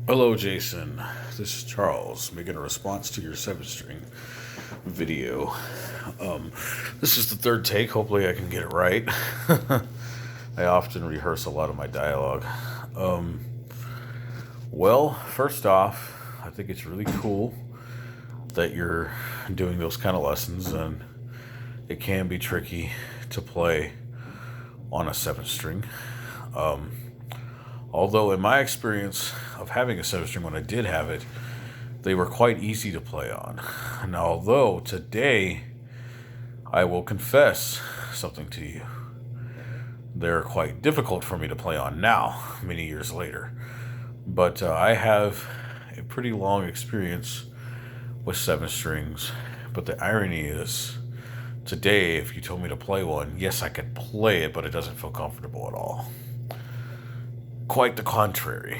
Hello, Jason. This is Charles making a response to your 7 string video. Um, this is the third take. Hopefully, I can get it right. I often rehearse a lot of my dialogue. Um, well, first off, I think it's really cool that you're doing those kind of lessons, and it can be tricky to play on a 7 string. Um, Although, in my experience of having a 7 string, when I did have it, they were quite easy to play on. Now, although today I will confess something to you, they're quite difficult for me to play on now, many years later. But I have a pretty long experience with 7 strings. But the irony is, today, if you told me to play one, yes, I could play it, but it doesn't feel comfortable at all. Quite the contrary.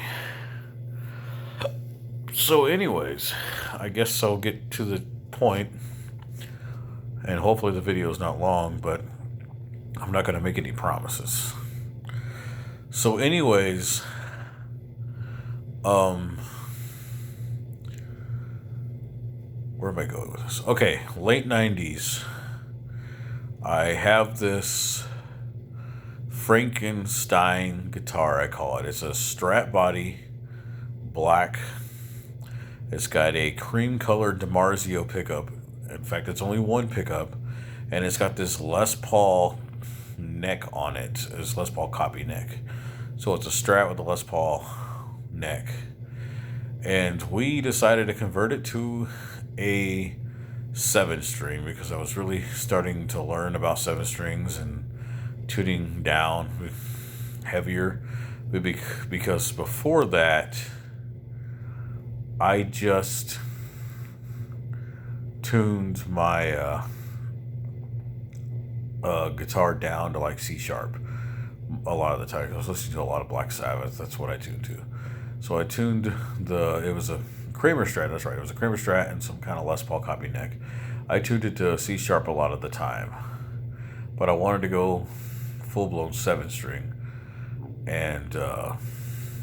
So, anyways, I guess I'll get to the point, and hopefully the video is not long, but I'm not going to make any promises. So, anyways, where am I going with this? Okay, late 90s. I have this Frankenstein guitar, I call it. It's a Strat body, black. It's got a cream colored DiMarzio pickup. In fact, it's only one pickup. And it's got this Les Paul neck on it. It's Les Paul copy neck. So it's a Strat with a Les Paul neck. And we decided to convert it to a 7 string because I was really starting to learn about 7 strings and tuning down heavier. Because before that, I just tuned my guitar down to like C sharp a lot of the time. I was listening to a lot of Black Sabbath. That's what I tuned to. So I tuned it was a Kramer Strat, that's right. It was a Kramer Strat and some kind of Les Paul copy neck. I tuned it to C sharp a lot of the time. But I wanted to go full-blown 7 string. And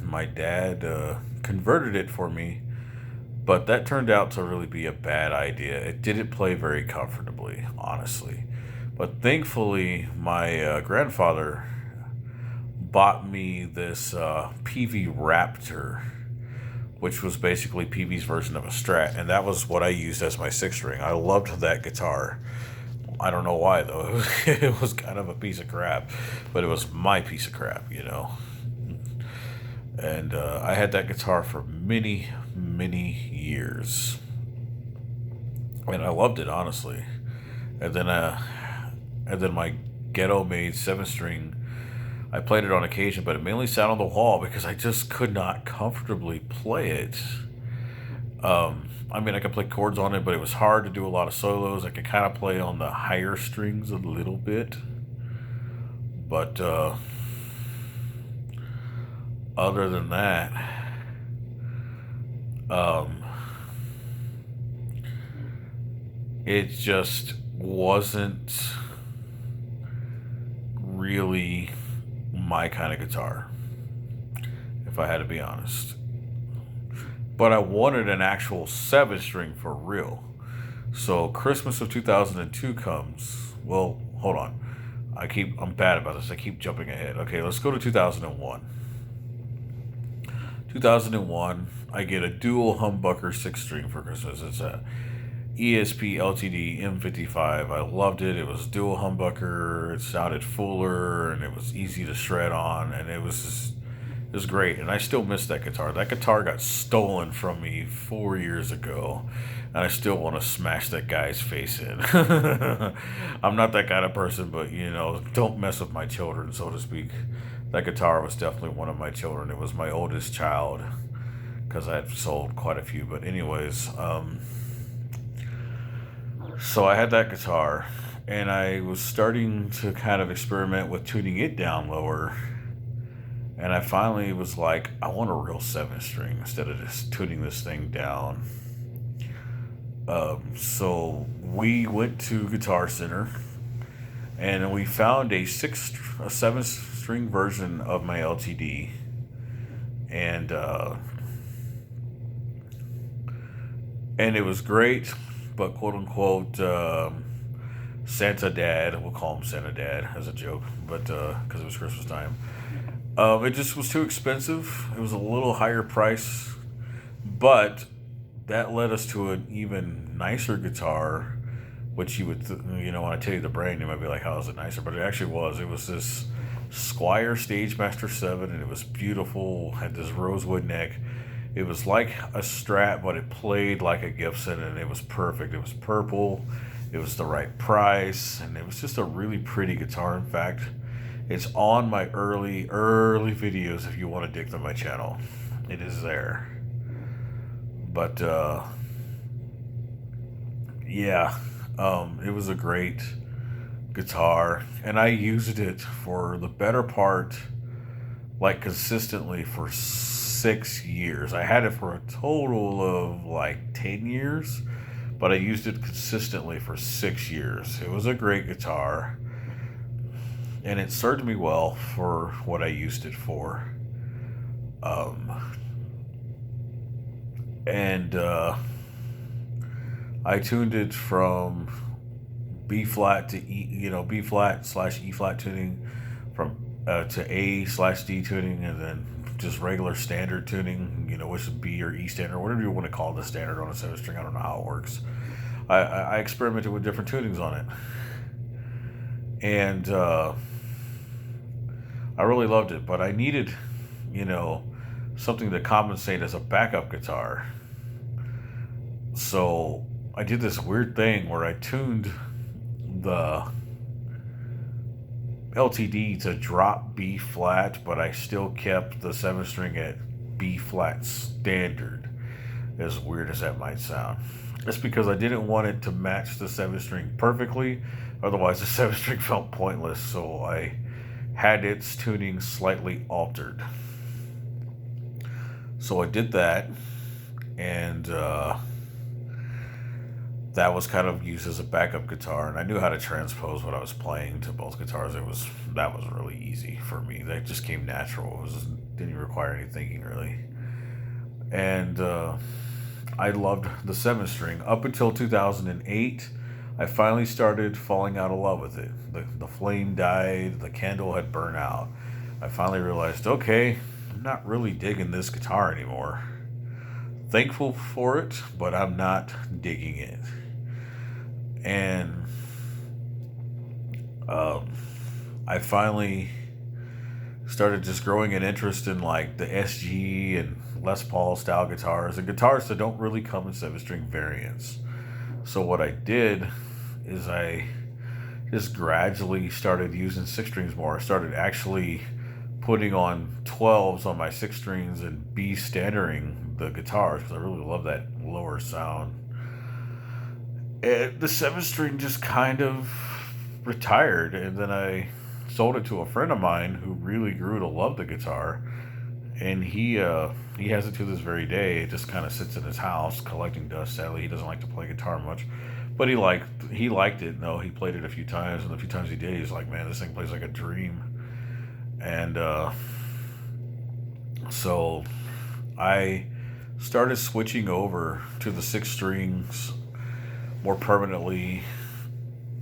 my dad converted it for me. But that turned out to really be a bad idea. It didn't play very comfortably, honestly. But thankfully, my grandfather bought me this PV Raptor, which was basically PV's version of a Strat, and that was what I used as my 6 string. I loved that guitar. I don't know why, though. It was kind of a piece of crap, but it was my piece of crap, you know. And I had that guitar for many, many years, and I loved it, honestly. And then my ghetto-made 7 string, I played it on occasion, but it mainly sat on the wall because I just could not comfortably play it. I mean, I could play chords on it, but it was hard to do a lot of solos. I could kind of play on the higher strings a little bit, but other than that, um, it just wasn't really my kind of guitar, if I had to be honest. But I wanted an actual 7 string for real. So Christmas of 2002 comes. Well, hold on. I'm bad about this. I keep jumping ahead. Okay, let's go to 2001. 2001, I get a dual humbucker 6 string for Christmas. It's a ESP LTD M55. I loved it. It was dual humbucker. It sounded fuller and it was easy to shred on, and it was great. And I still miss that guitar. That guitar got stolen from me 4 years ago, and I still want to smash that guy's face in. I'm not that kind of person, but don't mess with my children, so to speak. That guitar was definitely one of my children. It was my oldest child because I had sold quite a few. But anyways, so I had that guitar, and I was starting to kind of experiment with tuning it down lower. And I finally was like, I want a real 7 string instead of just tuning this thing down. So we went to Guitar Center, and we found a 7 string version of my LTD, and and it was great, but quote unquote Santa Dad, we'll call him Santa Dad as a joke, but because it was Christmas time, it just was too expensive. It was a little higher price, but that led us to an even nicer guitar, which you would, when I tell you the brand, you might be like, how is it nicer? But it actually was. It was this Squire Stagemaster 7, and it was beautiful, had this rosewood neck. It was like a Strat, but it played like a Gibson, and it was perfect. It was purple, it was the right price, and it was just a really pretty guitar. In fact, it's on my early videos if you want to dig through my channel. It is there. But yeah, it was a great guitar, and I used it for the better part, like consistently for 6 years. I had it for a total of like 10 years, but I used it consistently for 6 years. It was a great guitar, and it served me well for what I used it for. Um, and I tuned it from B flat to E, B flat slash E flat tuning, from to A slash D tuning, and then just regular standard tuning, which is B or E standard, whatever you want to call the standard on a 7 string. I don't know how it works. I experimented with different tunings on it, and I really loved it, but I needed, you know, something to compensate as a backup guitar. So I did this weird thing where I tuned the LTD to drop B flat, but I still kept the 7 string at B flat standard, as weird as that might sound. It's because I didn't want it to match the 7 string perfectly, otherwise the 7 string felt pointless, so I had its tuning slightly altered. So I did that, and that was kind of used as a backup guitar, and I knew how to transpose what I was playing to both guitars. That was really easy for me. That just came natural. Didn't require any thinking really, and I loved the 7 string up until 2008. I finally started falling out of love with it. The flame died. The candle had burned out. I finally realized, okay, I'm not really digging this guitar anymore. Thankful for it, but I'm not digging it. And um, I finally started just growing an interest in like the SG and Les Paul style guitars, and guitars that don't really come in 7 string variants. So what I did is I just gradually started using 6 strings more. I started actually putting on 12s on my 6 strings and B standarding the guitars because I really love that lower sound. And the 7 string just kind of retired, and then I sold it to a friend of mine who really grew to love the guitar, and he has it to this very day. It just kind of sits in his house collecting dust. Sadly, he doesn't like to play guitar much, but he liked it. No, he played it a few times, and the few times he did, he's like, "Man, this thing plays like a dream." And so I started switching over to the 6 strings more permanently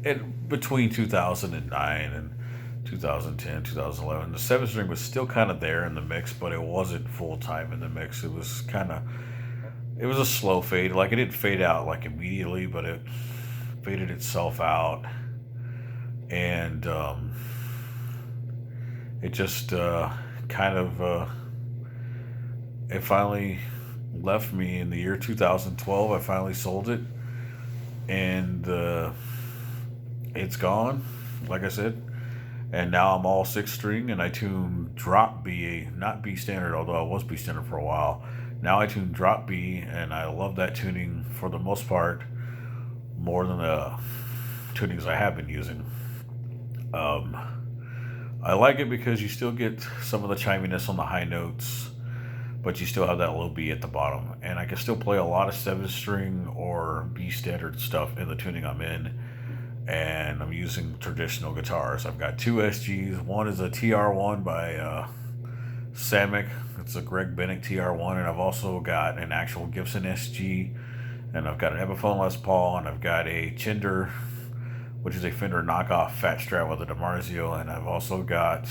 in between 2009 and 2010, 2011. The 7 string was still kind of there in the mix, but it wasn't full time in the mix. It was a slow fade. Like it didn't fade out like immediately, but it faded itself out, and it just kind of it finally left me in the year 2012. I finally sold it, and it's gone. Like I said, and now I'm all 6 string, and I tune drop B, not B standard, although I was B standard for a while. Now I tune drop B, and I love that tuning for the most part more than the tunings I have been using. Um, I like it because you still get some of the chiminess on the high notes, but you still have that low B at the bottom. And I can still play a lot of 7 string or B standard stuff in the tuning I'm in. And I'm using traditional guitars. I've got 2 SGs. One is a TR1 by Samick. It's a Greg Bennick TR1. And I've also got an actual Gibson SG. And I've got an Epiphone Les Paul, and I've got a Chinder, which is a Fender knockoff fat strat with a DiMarzio, and I've also got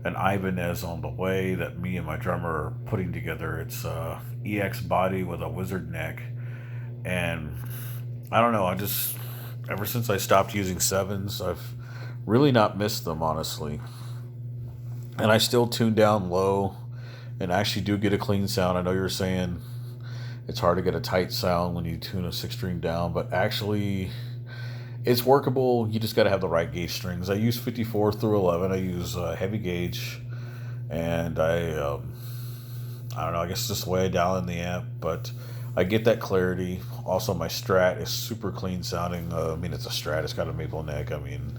an Ibanez on the way that me and my drummer are putting together. It's a EX body with a wizard neck, and I don't know. I just ever since I stopped using sevens, I've really not missed them, honestly. And I still tune down low, and actually do get a clean sound. I know you're saying it's hard to get a tight sound when you tune a six string down, but actually it's workable. You just got to have the right gauge strings. I use 54 through 11. I use heavy gauge, and I don't know. I guess it's just the way I dial in the amp, but I get that clarity. Also, my Strat is super clean sounding. I mean, it's a Strat. It's got a maple neck. I mean,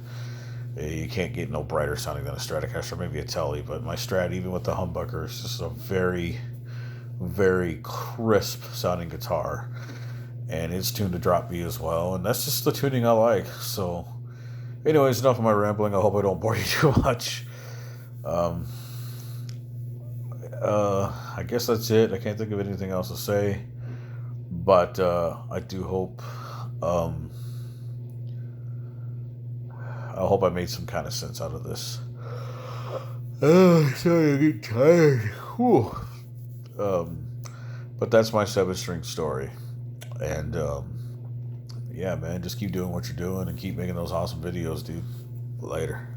you can't get no brighter sounding than a Stratocaster, maybe a Tele, but my Strat, even with the humbucker, is just a very, very crisp sounding guitar. And it's tuned to drop B as well, and that's just the tuning I like. So, anyways, enough of my rambling. I hope I don't bore you too much. Um, I guess that's it. I can't think of anything else to say, but I do hope. I hope I made some kind of sense out of this. Oh, sorry, I get tired. Whew. But that's my seven string story. And yeah, man, just keep doing what you're doing and keep making those awesome videos, dude. Later.